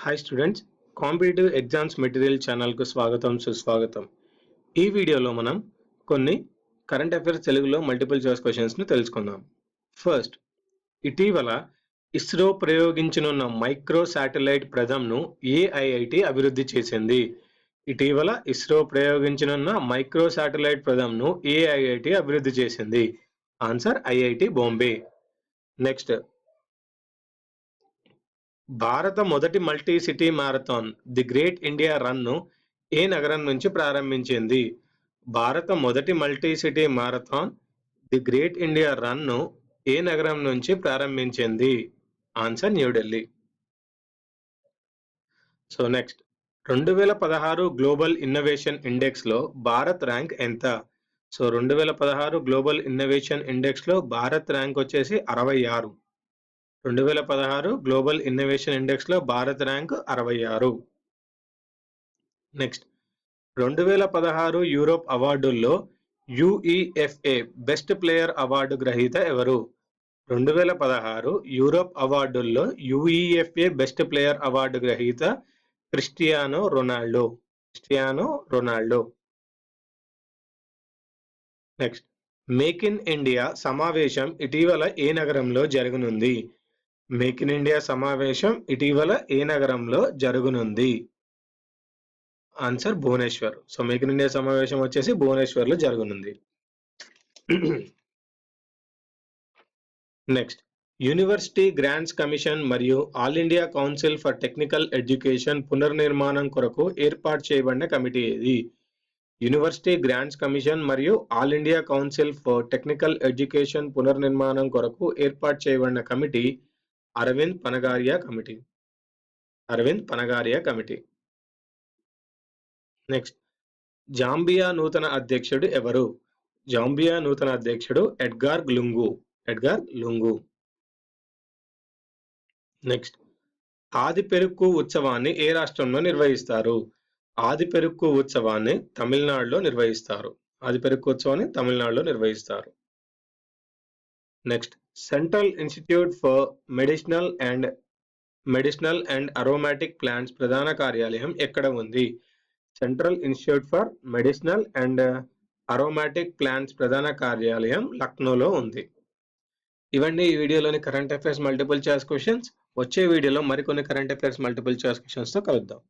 Hi students, competitive exams material ఛానల్కు స్వాగతం సుస్వాగతం. ఈ వీడియోలో మనం కొన్ని కరెంట్ అఫైర్స్ తెలుగులో మల్టిపుల్ చాయిస్ క్వశ్చన్స్ను తెలుసుకుందాం. ఫస్ట్, ఇటీవల ఇస్రో ప్రయోగించనున్న మైక్రో శాటిలైట్ ప్రథమ్ను ఏ ఐఐటి అభివృద్ధి చేసింది? ఇటీవల ఇస్రో ప్రయోగించనున్న మైక్రో శాటిలైట్ ప్రథమ్ను ఏ ఐఐటి అభివృద్ధి చేసింది? Answer IIT Bombay. నెక్స్ట్, భారత మొదటి multi city marathon the great India రన్ను ఏ నగరం నుంచి ప్రారంభించింది? భారత మొదటి multi city marathon the great India రన్ను ఏ నగరం నుంచి ప్రారంభించింది? Answer New Delhi. So next, 2016 global innovation ఇండెక్స్లో Bharat rank ఎంత? So 2016 global innovation ఇండెక్స్లో Bharat rank వచ్చేసి 66. 2016 global innovation ఇండెక్స్లో Bharat rank 66. Next, 2016 Europe అవార్డుల్లో UEFA best player award గ్రహీత ఎవరు? 2016 Europe అవార్డుల్లో UEFA best player award గ్రహీత Cristiano Ronaldo. Next, make in India సమావేశం ఇటీవల ఏ నగరంలో జరగనుంది? మేక్ ఇన్ ఇండియా సమావేశం ఇటీవల ఏ నగరంలో జరగనుంది? Answer Bhubaneswar. So make in India సమావేశం వచ్చేసి భువనేశ్వర్లో జరగనుంది. నెక్స్ట్, యూనివర్సిటీ గ్రాంట్స్ కమిషన్ మరియు all India council for technical education పునర్నిర్మాణం కొరకు ఏర్పాటు చేయబడిన కమిటీ ఏది? యూనివర్సిటీ గ్రాంట్స్ కమిషన్ మరియు all India council for technical education పునర్నిర్మాణం కొరకు ఏర్పాటు చేయబడిన committee Arvind Panagariya committee. Next, Zambia నూతన అధ్యక్షుడు ఎవరు? జాంబియా నూతన అధ్యక్షుడు ఎడ్గార్ లుంగు. నెక్స్ట్, ఆది పెరుక్కు ఉత్సవాన్ని ఏ రాష్ట్రంలో నిర్వహిస్తారు? ఆది పెరుక్కు ఉత్సవాన్ని తమిళనాడులో నిర్వహిస్తారు. Next, central institute for medicinal and aromatic plants ప్రధాన కార్యాలయం ఎక్కడ ఉంది? Central institute for medicinal and aromatic plants ప్రధాన కార్యాలయం లక్నోలో ఉంది. ఇవన్నీ ఈ వీడియోలోని current affairs multiple choice questions. వచ్చే వీడియోలో మరికొన్ని కరెంట్ అఫైర్స్ మల్టిపుల్ చాయిస్ క్వశ్చన్స్తో కలుద్దాం.